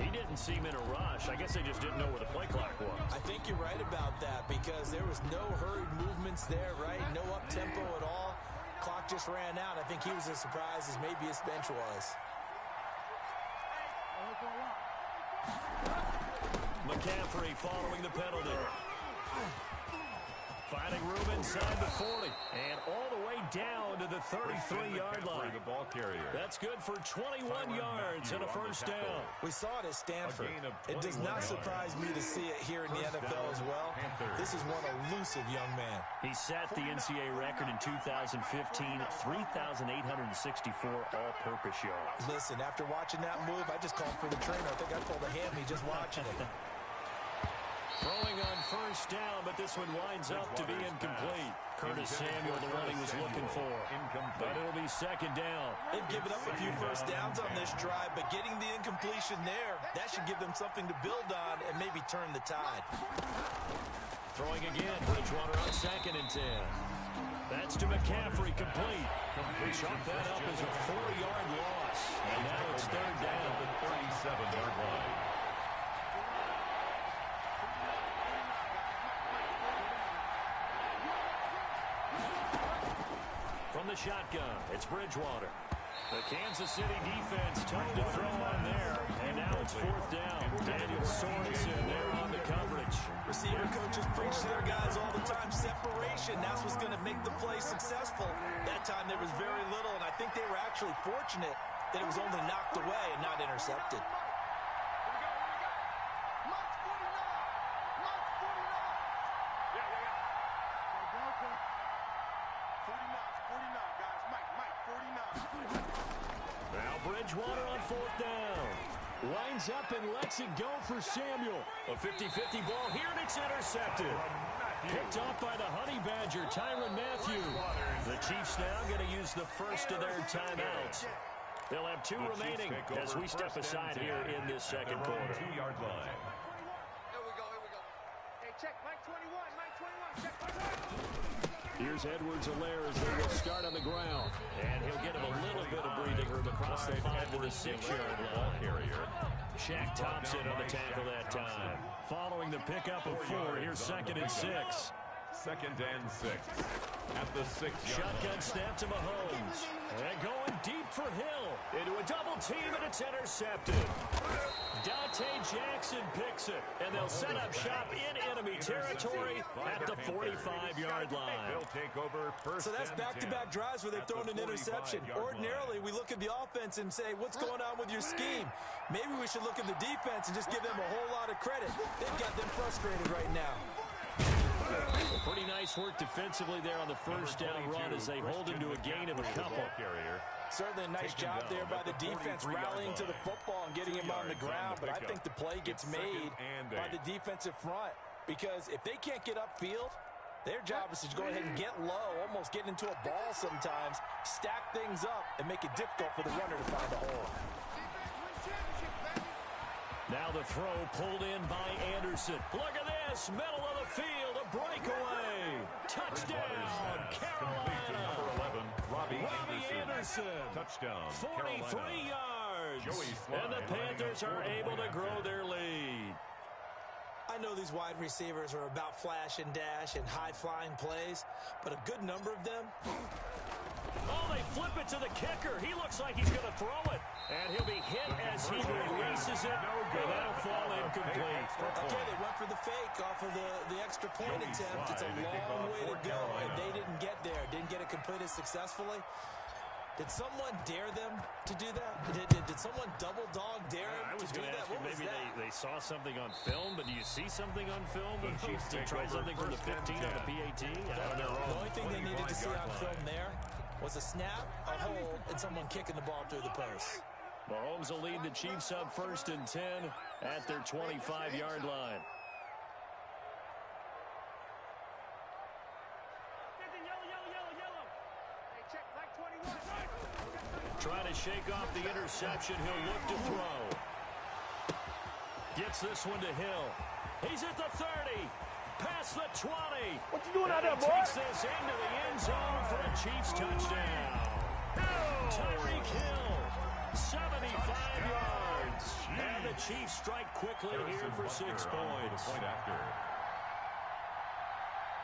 He didn't seem in a rush. I guess they just didn't know where the play clock was. I think you're right about that because there was no hurried movements there, right? No up-tempo at all. Clock just ran out. I think he was as surprised as maybe his bench was. McCaffrey following the penalty. Finding room inside the 40. And all the way down to the 33-yard line. The ball carrier. That's good for 21 yards and a first down. We saw it at Stanford. It does not surprise me to see it here in the NFL as well. This is one elusive young man. He set the NCAA record in 2015, 3,864 all-purpose yards. Listen, after watching that move, I just called for the trainer. I think I pulled a hammy just watching it. Throwing on first down, but this one winds up to be incomplete. Curtis Samuel, the one he was looking for. But it'll be second down. They've given up a few first downs on this drive, but getting the incompletion there, that should give them something to build on and maybe turn the tide. Throwing again, Bridgewater on 2nd and 10. That's to McCaffrey, complete. We chalk that up as a 4-yard loss. And now it's third down. The 37-yard line. From the shotgun, it's Bridgewater. The Kansas City defense tough to throw on there. And now it's fourth down. Daniel Sorensen there on the coverage. Receiver coaches preach to their guys all the time. Separation, that's what's going to make the play successful. That time there was very little, and I think they were actually fortunate that it was only knocked away and not intercepted. Bridgewater on fourth down. Lines up and lets it go for Samuel. A 50-50 ball here, and it's intercepted. Picked off by the Honey Badger, Tyrann Mathieu. The Chiefs now going to use the first of their timeouts. They'll have 2 remaining as we step aside here in this second quarter. 2-yard line. Here we go. Hey, check, Mike 21, check 21. Here's Edwards-Helaire as they will start on the ground. And he'll get him a little bit of breathing room across the 5 to the 6-yard line. Shaq Thompson on the tackle that time. Following the pickup of 4, here's 2nd and 6. 2nd and 6. At the 6-yard Shotgun snap to Mahomes. And going deep for Hill. Into a double team, and it's intercepted. Dante Jackson picks it, and they'll set up shop in enemy territory at the 45-yard line. They'll take over first. So that's back-to-back drives where they've thrown an interception. Ordinarily, we look at the offense and say, what's going on with your scheme? Maybe we should look at the defense and just give them a whole lot of credit. They've got them frustrated right now. Pretty nice work defensively there on the first down run as they hold him to a gain of a couple. Certainly a nice job there by the defense rallying to the football and getting him on the ground, but I think the play gets made by the defensive front because if they can't get upfield, their job is to go ahead and get low, almost get into a ball sometimes, stack things up, and make it difficult for the runner to find a hole. Now the throw pulled in by Anderson. Look at this, middle of the field, a breakaway. Touchdown, Carolina. Robbie Anderson. Touchdown, 43 yards. And the Panthers are able to grow their lead. I know these wide receivers are about flash and dash and high-flying plays, but a good number of them... Oh, they flip it to the kicker. He looks like he's going to throw it. And he'll be hit as he releases it. And that'll fall incomplete. Okay, they went for the fake off of the extra point attempt. It's a long way to go, and they didn't get there. Didn't get it completed successfully. Did someone dare them to do that? Did someone double dog dare them to do that? Ask you, maybe they saw something on film, but do you see something on film? To try something from the 15 on the PAT? I don't know. The only thing they needed to see on film there was a snap, a hold, and someone kicking the ball through the post. Mahomes will lead the Chiefs up 1st and 10 at their 25-yard line. Trying to shake off the interception. He'll look to throw. Gets this one to Hill. He's at the 30. Past the 20. What you doing out there, boy? Takes this into the end zone for a Chiefs touchdown. Tyreek Hill, 75 yards. And the Chiefs strike quickly here for 6 points.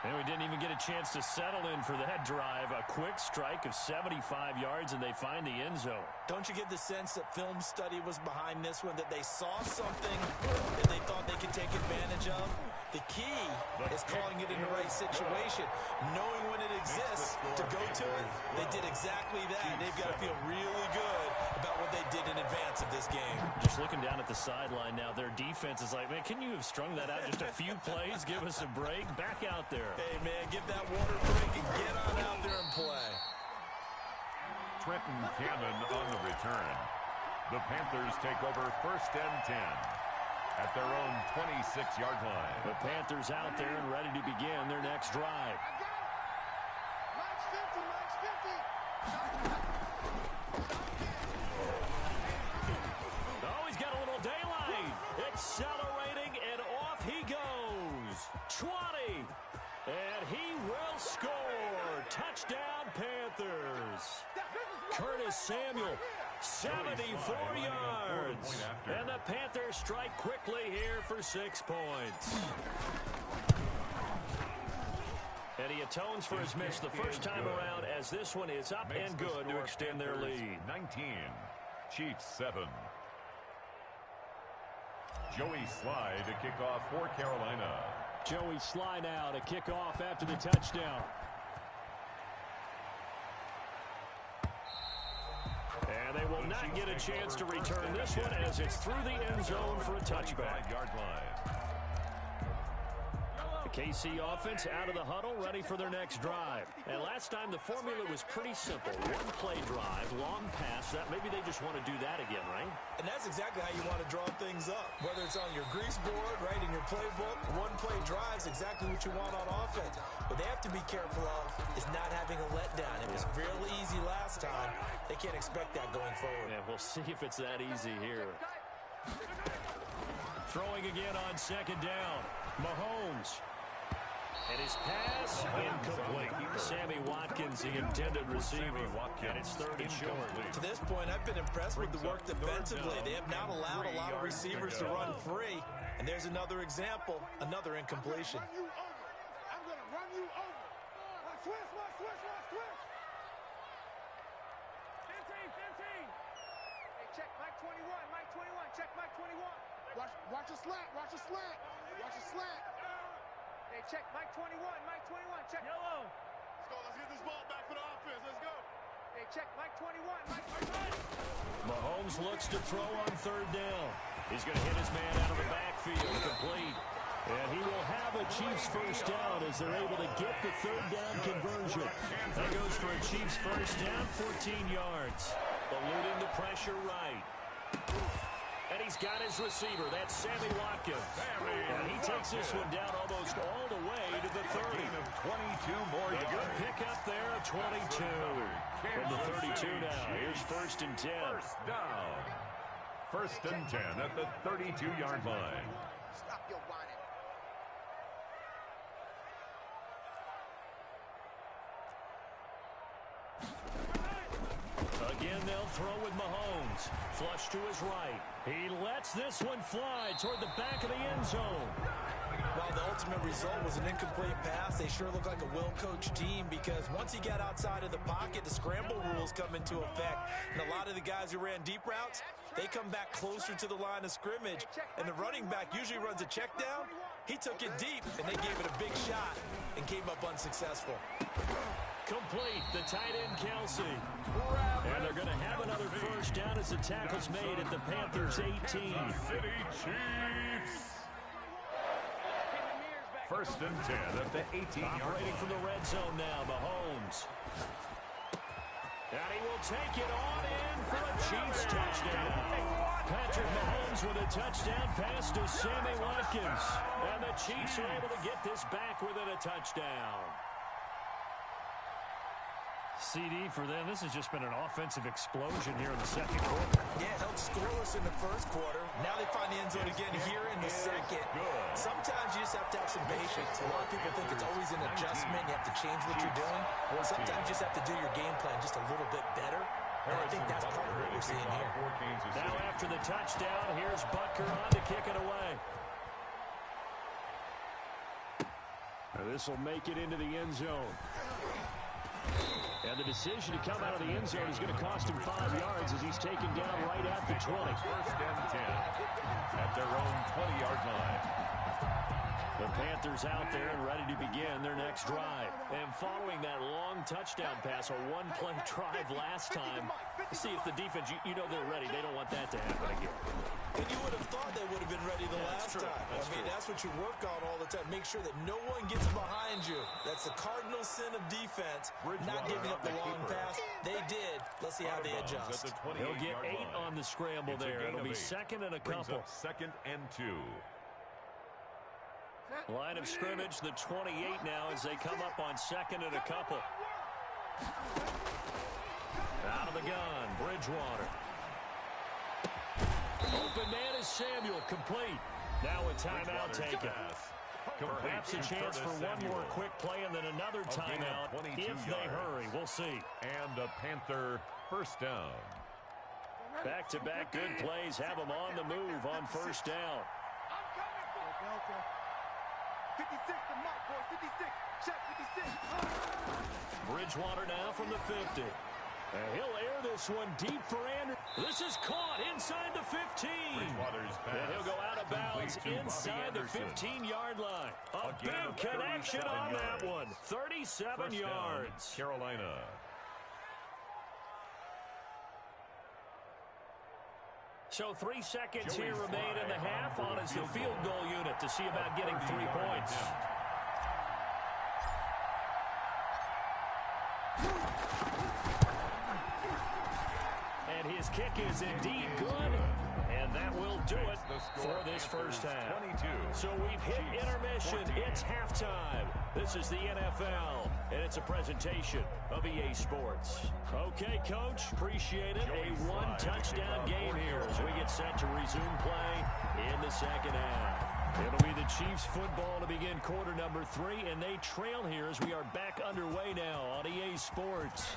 And we didn't even get a chance to settle in for that drive. A quick strike of 75 yards, and they find the end zone. Don't you get the sense that film study was behind this one, that they saw something that they thought they could take advantage of? The key is calling it in the right situation, knowing when it exists to go to it. They did exactly that. They've got to feel really good about what they did in advance of this game. Just looking down at the sideline now, their defense is like, man, can you have strung that out just a few plays? Give us a break. Back out there. Hey, man, give that water break and get on out there and play. Trenton Cannon on the return. The Panthers take over 1st and 10 at their own 26-yard line. The Panthers out there and ready to begin their next drive. Oh, he's got a little daylight. Accelerating, and off he goes. 20. And he will score. Touchdown, Panthers. Curtis Samuel, 74 yards. And the Panthers strike quickly here for 6 points. And he atones for his miss the first time around, as this one is up and good to extend their lead. 19, Chiefs 7. Joey Sly to kick off for Carolina. Joey Sly now to kick off after the touchdown. And they will not get a chance to return this one, as it's through the end zone for a touchback. The KC offense out of the huddle, ready for their next drive. And last time the formula was pretty simple. One play drive, long pass. That maybe they just want to do that again, right? And that's exactly how you want to draw things up. Whether it's on your grease board, right, in your playbook, one play drive is exactly what you want on offense. What they have to be careful of is not having a letdown. It was really easy last time. They can't expect that going forward. Yeah, we'll see if it's that easy here. Throwing again on 2nd down. Mahomes. And his pass incomplete. Sammy Watkins, the intended receiver. And it's 3rd and short. To this point, I've been impressed with the work defensively. They have not allowed a lot of receivers to run free. And there's another example, another incompletion. I'm going to run you over. Switch. 15. Hey, check Mike 21. Check Mike 21. Watch your slant. Hey, check Mike 21. Check. Yellow. Let's get this ball back for the offense. Let's go. Hey, check Mike 21. Mahomes looks to throw on 3rd down. He's going to hit his man out of the backfield, complete. And he will have a Chiefs first down as they're able to get the 3rd down conversion. That goes for a Chiefs first down, 14 yards. Eluding the pressure right. And he's got his receiver. That's Sammy Watkins. And he takes this one down almost all the way to the 30. 22 more yards. A good pickup there of 22. From the 32 now. Here's 1st and 10. First down. 1st and 10 at the 32-yard line. Stop your whining. Again, they'll throw with Mahomes. Flush to his right. He lets this one fly toward the back of the end zone. While the ultimate result was an incomplete pass, they sure look like a well-coached team, because once he got outside of the pocket, the scramble rules come into effect. And a lot of the guys who ran deep routes, they come back closer to the line of scrimmage. And the running back usually runs a check down. He took it deep, and they gave it a big shot and came up unsuccessful. Complete, the tight end Kelsey. And they're going to have another first down as the tackle's made at the Panthers 18. City Chiefs. 1st and 10 at the 18-yard line. Operating from the red zone now, Mahomes. And he will take it on in for a Chiefs touchdown. Patrick Mahomes with a touchdown pass to Sammy Watkins. And the Chiefs are able to get this back within a touchdown. CD for them. This has just been an offensive explosion here in the 2nd quarter. Yeah, held scoreless in the 1st quarter. Now they find the end zone again here in the 2nd. Sometimes you just have to have some patience. A lot of people think it's always an adjustment. You have to change what you're doing. Sometimes you just have to do your game plan just a little bit better. And I think that's part of what we're seeing here. Now after the touchdown, here's Butker on to kick it away. This will make it into the end zone. And the decision to come out of the end zone is going to cost him 5 yards as he's taken down right at the 20. First and 10 at their own 20-yard line. The Panthers out there and ready to begin their next drive. And following that long touchdown pass, a one-play drive last time, see if the defense, you know they're ready. They don't want that to happen again. And you would have thought they would have been ready the last time. That's what you work on all the time. Make sure that no one gets behind you. That's the cardinal sin of defense, not giving up the long pass. They did. Let's see how they adjust. He'll get 8 on the scramble there. It'll be second and a couple. Second and 2. Line of scrimmage, the 28 now as they come up on second and a couple. Out of the gun, Bridgewater. Open man is Samuel, complete. Now a timeout taken. Perhaps a chance for one more quick play and then another timeout if they hurry. We'll see. And a Panther first down. Back-to-back good plays have them on the move on first down. 56 to Mike, boy. 56. Check 56. Bridgewater now from the 50. And he'll air this one deep for Andrews. This is caught inside the 15. And he'll go out of bounds inside the 15-yard line. A big connection on that one. 37 yards. Carolina. So 3 seconds here remain in the half on as the field goal unit to see about getting 3 points. And his kick is indeed good. And that will do it for this first half. So we've hit intermission. It's halftime. This is the NFL, and it's a presentation of EA Sports. Okay, Coach, appreciate it. A one-touchdown game here as we get set to resume play in the second half. It'll be the Chiefs football to begin quarter number 3, and they trail here as we are back underway now on EA Sports.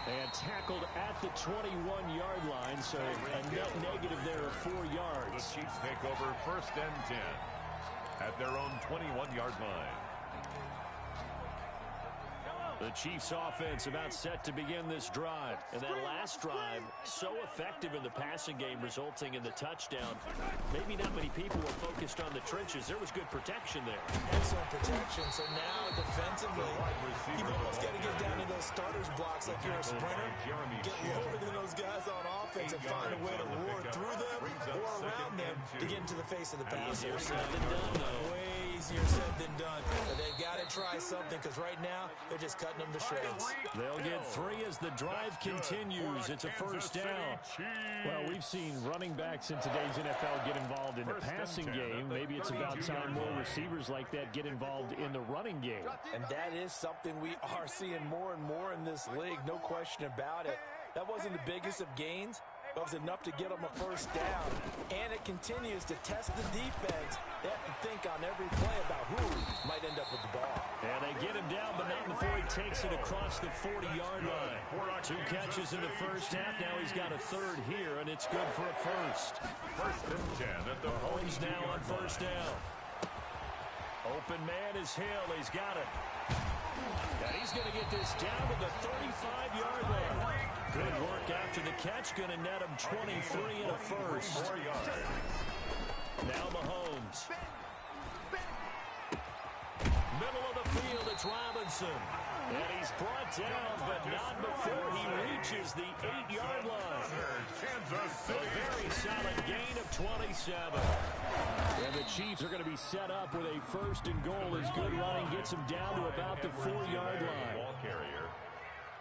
And tackled at the 21-yard line, so a net negative there of 4 yards. The Chiefs take over first and 10 at their own 21-yard line. The Chiefs offense about set to begin this drive. And that last drive, so effective in the passing game, resulting in the touchdown. Maybe not many people were focused on the trenches. There was good protection there. Excellent protection. So now defensively, you've almost got to get down to those starters blocks like you're a sprinter. Get lower than those guys on offense and find a way to roar through them or around them to get into the face of the pass. Easier said than done, though. Way easier said than done. But they've got to try something because right now they're just cutting them to shreds. They'll get 3 as the drive continues. It's a first down. Well, we've seen running backs in today's NFL get involved in the passing game. Maybe it's about time more receivers like that get involved in the running game. And that is something we are seeing more and more in this league. No question about it. That wasn't the biggest of gains. That was enough to get them a first down. And it continues to test the defense. They have to think on every play about who might end up with the ball. And they get him down, but not before he takes it across the 40-yard line. 2 catches in the first half. Now he's got a third here, and it's good for a first. First and 10 at the Mahomes now on first down. Open man is Hill. He's got it. And he's going to get this down to the 35-yard line. Good work after the catch. Going to net him 23 and a first. 4 yards. Now Mahomes. Middle of the field, it's Robinson. And he's brought down, but not before he reaches the 8-yard line. A very solid gain of 27. And the Chiefs are going to be set up with a first and goal as good running gets them down to about the 4-yard line. Ball carrier.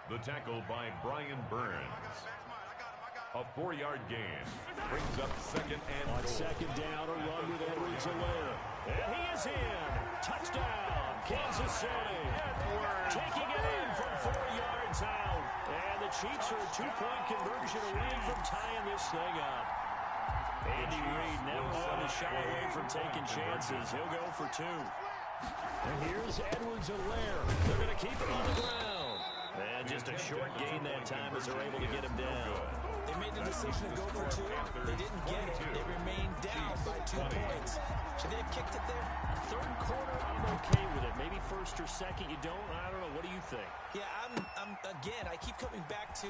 The tackle by Brian Burns. A 4-yard gain. Brings up second and On goal. second down, a run with Edwards-Helaire. And he is in. Touchdown, Kansas City. Taking it in from 4 yards out. And the Chiefs are a 2-point conversion away from tying this thing up. Andy Reid never one to shy away from taking chances. He'll go for 2. And here's Edwards-Helaire. They're going to keep it on the ground. And just a short gain that time as they're able to get him down. They made the decision to go for 2. They didn't get it. They remained down by 2 points. Should they have kicked it there? Third quarter, I'm okay with it. Maybe first or second, you don't. I don't know. What do you think? Yeah, again, I keep coming back to,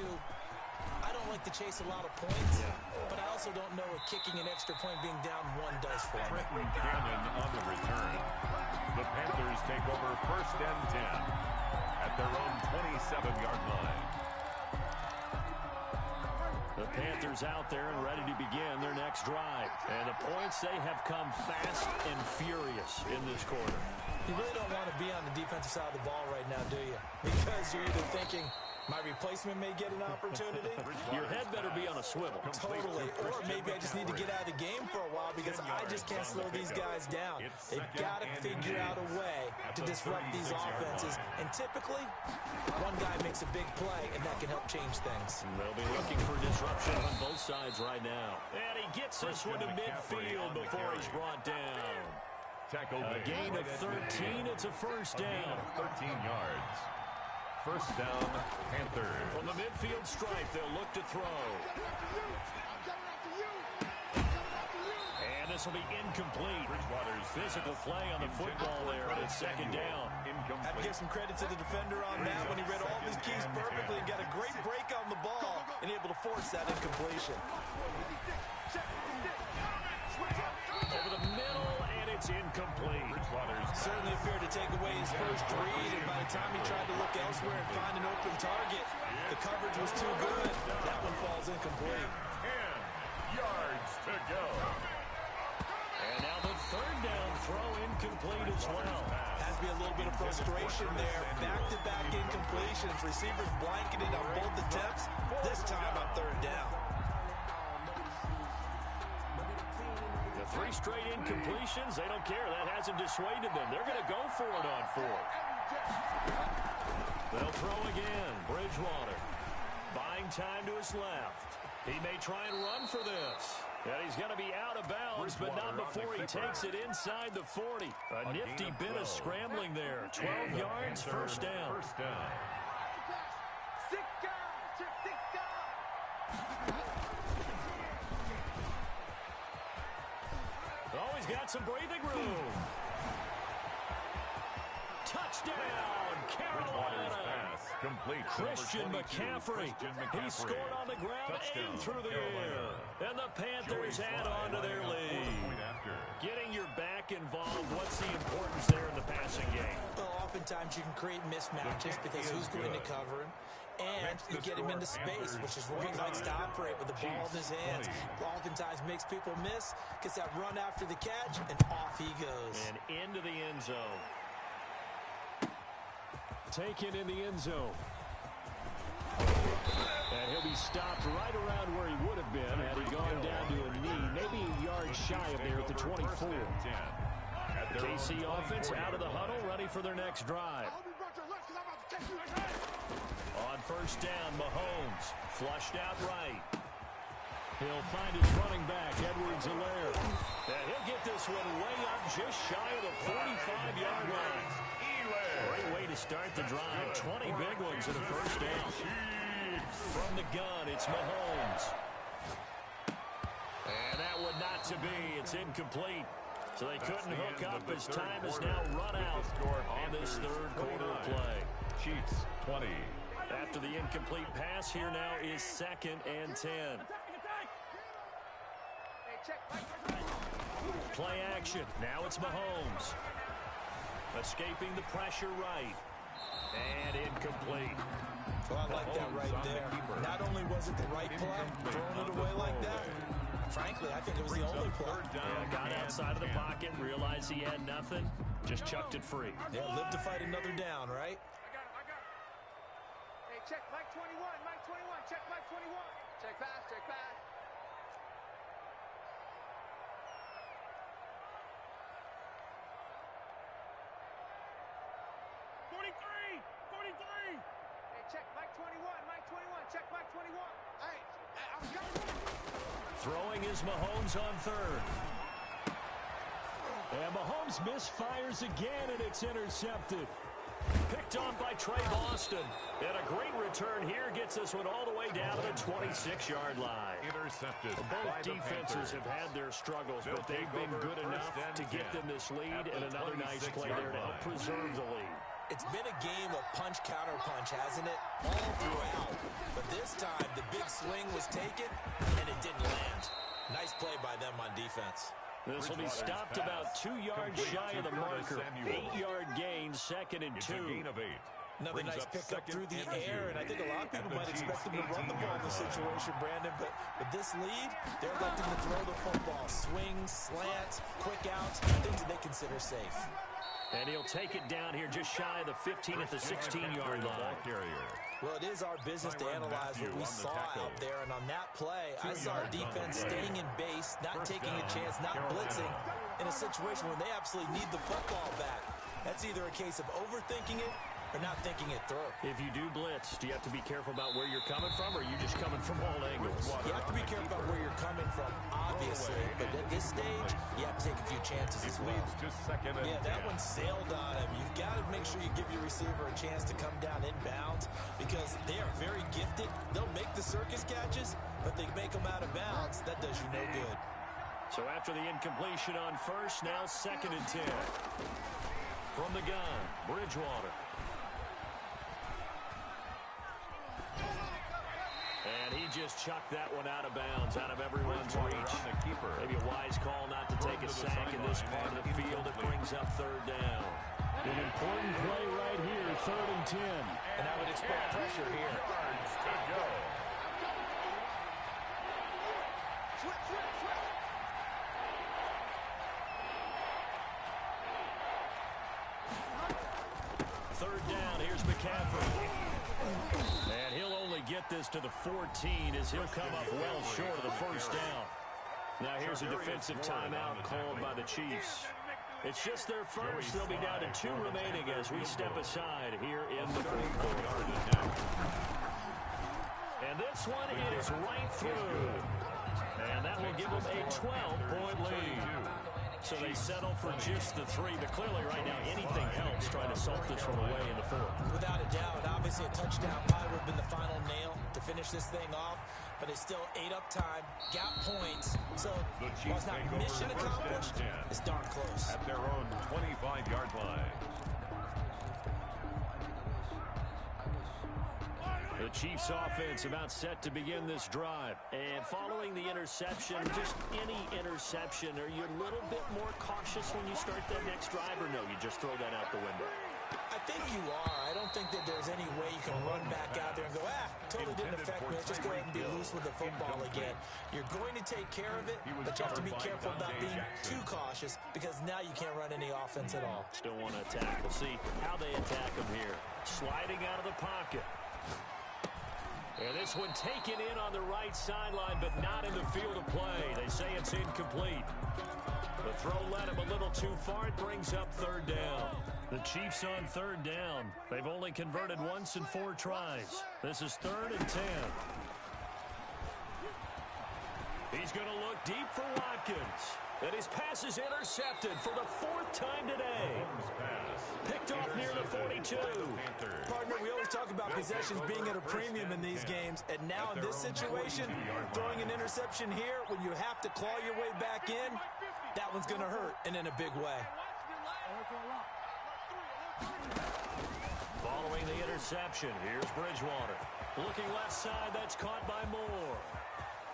I don't like to chase a lot of points, but I also don't know what kicking an extra point being down 1 does for me. Cannon on the return. The Panthers take over 1st and 10 at their own 27-yard line. The Panthers out there and ready to begin their next drive. And the points, they have come fast and furious in this quarter. You really don't want to be on the defensive side of the ball right now, do you? Because you're either thinking, my replacement may get an opportunity. Your head better be on a swivel. Totally. Or maybe I just need to get out of the game for a while because I just can't slow these guys down. They've got to figure out a way to disrupt these offenses. And typically, one guy makes a big play, and that can help change things. They'll be looking for disruption on both sides right now. And he gets this one to midfield before he's brought down. A gain of 13. It's a first down. 13 yards. First down, Panthers. From the midfield stripe, they'll look to throw. And this will be incomplete. Bridgewater's physical play on the football there, and it's second down. Have to give some credit to the defender on that when he read all of his keys perfectly and got a great break on the ball and able to force that incompletion. Over the middle, and it's incomplete. Certainly appeared to take away his first read, and by the time he tried to look elsewhere and find an open target, the coverage was too good. That one falls incomplete. 10 yards to go. And now the third down throw incomplete as well. Has to be a little bit of frustration there. Back-to-back incompletions. Receivers blanketed on both attempts. This time on third down. 3 straight incompletions, they don't care. That hasn't dissuaded them. They're going to go for it on 4th. They'll throw again. Bridgewater buying time to his left. He may try and run for this. And he's going to be out of bounds, but not before he takes it inside the 40. A nifty bit of scrambling there. 12 yards, first down. Oh, he's got some breathing room. Touchdown, Carolina. Complete. Christian McCaffrey. He scored on the ground and through the air. And the Panthers add on to their lead. Getting your back involved, what's the importance there in the passing game? Well, oftentimes you can create mismatches because who's going to cover him? And you get him into space, which is where he likes to operate with the ball in his hands. Oftentimes makes people miss, gets that run after the catch, and off he goes. And into the end zone. Taken in the end zone. And he'll be stopped right around where he would have been had he gone down to a knee, maybe a yard shy of there at the 24. The KC offense out of the huddle, ready for their next drive. On first down, Mahomes flushed out right. He'll find his running back, Edwards-Helaire. And he'll get this one way up just shy of the 45-yard line. Great way to start the drive. 20 big ones in a first down. From the gun, it's Mahomes. And that one not to be. It's incomplete. So they couldn't hook up as time has now run out on this third quarter of play. Chiefs 20. After the incomplete pass, here now is 2nd and 10. Play action. Now it's Mahomes. Escaping the pressure right. And incomplete. Well, I like that right there. Not only was it the right play, throwing it away like that, frankly, I think it was the only play. Yeah, got outside of the pocket, realized he had nothing, just chucked it free. Yeah, live to fight another down, right? I got it. Hey, check Mike 21, Mike 21, check Mike 21. Check pass, check pass. Check Mike 21, Mike 21, check Mike 21. Hey, I'm coming. Throwing is Mahomes on third. And Mahomes misfires again, and it's intercepted. Picked off by Trey Boston. And a great return here gets this one all the way down to the 26-yard line. Intercepted. Both defenses have had their struggles, but they've been good enough to get them this lead, and another nice play there to help preserve the lead. It's been a game of punch-counter-punch, hasn't it? All throughout. But this time, the big swing was taken, and it didn't land. Nice play by them on defense. This will be stopped about 2 yards shy of the marker. 8-yard gain, 2nd and 2. Another nice pickup through the air, and I think a lot of people might expect them to run the ball in this situation, Brandon, but with this lead, they're electing to throw the football. Swings, slants, quick outs, things that they consider safe. And he'll take it down here just shy of the 15 at the 16-yard line. Well, it is our business to analyze what we saw out there, and on that play, I saw our defense staying in base, not taking a chance, not blitzing, in a situation where they absolutely need the football back. That's either a case of overthinking it or not thinking it through. If you do blitz, do you have to be careful about where you're coming from, or are you just coming from all angles? You have to be careful about where you're coming from, obviously, but at this stage, you have to take a few chances as well. Yeah, that one sailed on him. You've got to make sure you give your receiver a chance to come down inbounds because they are very gifted. They'll make the circus catches, but they make them out of bounds. That does you no good. So after the incompletion on first, now 2nd and 10. From the gun, Bridgewater. And he just chucked that one out of bounds, out of everyone's reach. Maybe a wise call not to take a sack in this part of the field. It brings up 3rd down. An important play right here, 3rd and 10. And I would expect pressure here. Third down, here's McCaffrey. And he'll only get this to the 14 as he'll come up well short of the 1st down. Now here's a defensive timeout called by the Chiefs. It's just their first. They'll be down to 2 remaining as we step aside here in the 4th quarter. And this one is right through. And that will give them a 12-point lead. So they settle for just the 3, but clearly right now anything helps trying to salt this one away in the 4th. Without a doubt, obviously a touchdown probably would have been the final nail to finish this thing off, but it's still 8 up time, got points, so while it's not mission accomplished, it's darn close. At their own 25-yard line. The Chiefs offense about set to begin this drive. And following the interception, just any interception, are you a little bit more cautious when you start that next drive, or no, you just throw that out the window? I think you are. I don't think that there's any way you can run back out there and go, totally didn't affect me. Let's just go ahead and be loose with the football again. You're going to take care of it, but you have to be careful about being too cautious because now you can't run any offense at all. Still want to attack. We'll see how they attack them here. Sliding out of the pocket. And this one taken in on the right sideline, but not in the field of play. They say it's incomplete. The throw led him a little too far. It brings up 3rd down. The Chiefs on 3rd down. They've only converted once in 4 tries. This is 3rd and 10. He's going to look deep for Watkins. And his pass is intercepted for the 4th time today. Picked off near the 42. Partner, we always talk about possessions being at a premium in these games. And now in this situation, throwing an interception here when you have to claw your way back in, that one's going to hurt, and in a big way. Following the interception, here's Bridgewater. Looking left side, that's caught by Moore.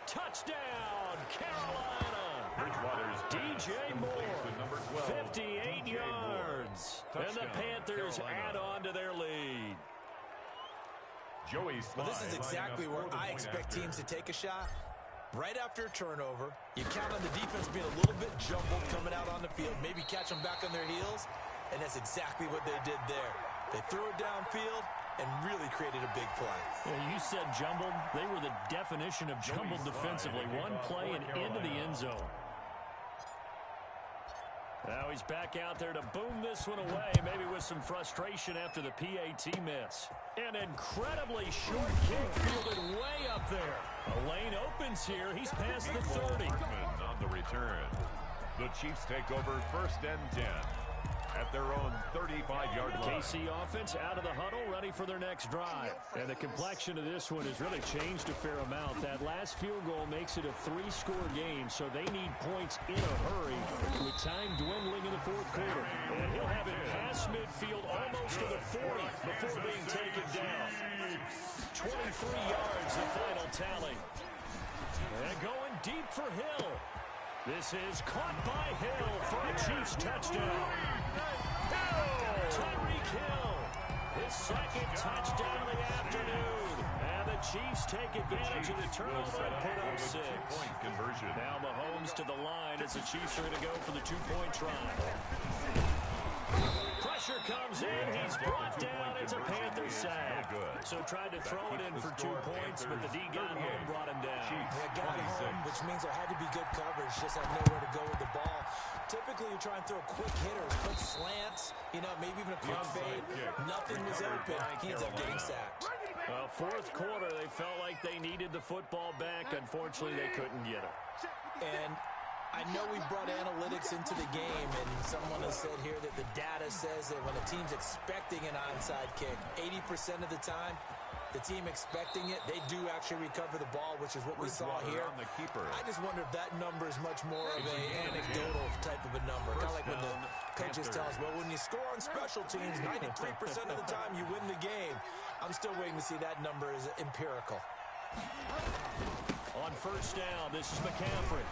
Touchdown, Carolina. DJ Moore, 58 yards. And the Panthers add on to their lead. Well, this is exactly where I expect teams to take a shot. Right after a turnover, you count on the defense being a little bit jumbled coming out on the field, maybe catch them back on their heels, and that's exactly what they did there. They threw it downfield and really created a big play. Yeah, you said jumbled. They were the definition of jumbled defensively. One play and into the end zone. Now he's back out there to boom this one away, maybe with some frustration after the PAT miss. An incredibly short kick fielded way up there. A lane opens here. He's past the 30. On the return. The Chiefs take over 1st and 10. at their own 35-yard line. KC offense out of the huddle, ready for their next drive. And the complexion of this one has really changed a fair amount. That last field goal makes it a 3-score game, so they need points in a hurry with time dwindling in the fourth quarter. And he'll have it past midfield almost to the 40 before being taken down. 23 yards, the final tally. And going deep for Hill. This is caught by Hill for a Chiefs touchdown. Tyreek Hill, his second touchdown of the afternoon. And the Chiefs take advantage of the turnover and put up 6. Two-point conversion. Now Mahomes to the line as the Chiefs are going to go for the 2-point try. Pressure comes in. He's brought down. It's a Panthers sack. So tried to throw it in for 2 points, but the D got home, brought him down. They got home, which means there had to be good coverage. Just had nowhere to go with the ball. Typically, you try and throw quick hitters, quick slants, maybe even a quick fade. Nothing was open. He ends up getting sacked. Well, fourth quarter, they felt like they needed the football back. Unfortunately, they couldn't get it. And I know we brought analytics into the game, and someone has said here that the data says that when a team's expecting an onside kick, 80% of the time, the team expecting it, they do actually recover the ball, which is what we saw here. I just wonder if that number is much more of an anecdotal type of a number. Kind of like when the coaches tell us, well, when you score on special teams, 93% of the time you win the game. I'm still waiting to see that number is empirical. On first down, this is McCaffrey.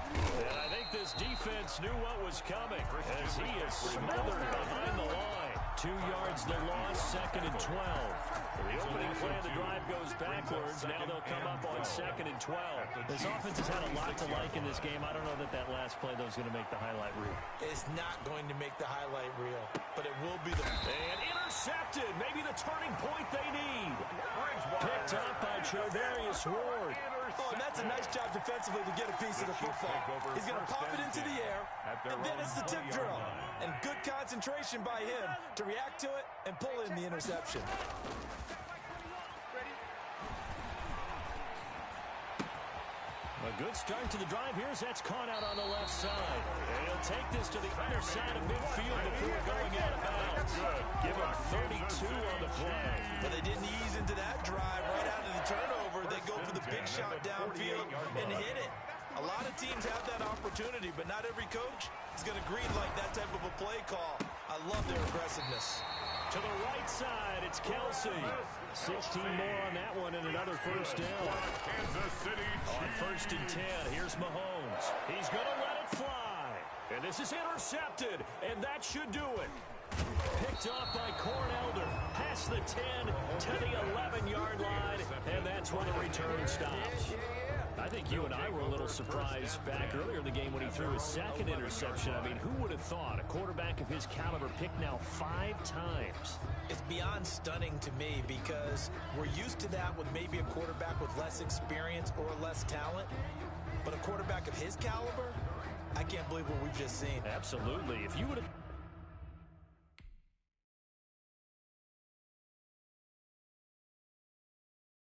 And I think this defense knew what was coming as he is smothered behind the line. 2 yards the loss, 2nd and 12. The opening play of the drive goes backwards. Now they'll come up on 2nd and 12. This offense has had a lot to like in this game. I don't know that last play, though, is going to make the highlight reel. It's not going to make the highlight reel, but it will be the... And intercepted. Maybe the turning point they need. Picked up by Charvarius Ward. Oh, and that's a nice job defensively to get a piece of the football. He's going to pop it into the air, and then it's the tip drill. And good concentration by him to react to it and pull in the interception. A good start to the drive here as that's caught out on the left side. And he'll take this to the other side of midfield before going out of bounds. Give him 32 on the play. But they didn't ease into that drive right out of the turnover. They go for the big shot downfield and hit it. A lot of teams have that opportunity, but not every coach is going to green like that type of a play call. I love their aggressiveness. To the right side, it's Kelsey. 16 more on that one and another first down. On 1st and 10, here's Mahomes. He's going to let it fly. And this is intercepted, and that should do it. Picked off by Cornelder. Past the 10 to the 11-yard line, and that's where the return stops. I think you and I were a little surprised back earlier in the game when he threw his second interception. I mean, who would have thought a quarterback of his caliber picked now 5 times? It's beyond stunning to me because we're used to that with maybe a quarterback with less experience or less talent. But a quarterback of his caliber, I can't believe what we've just seen. Absolutely. If you would have...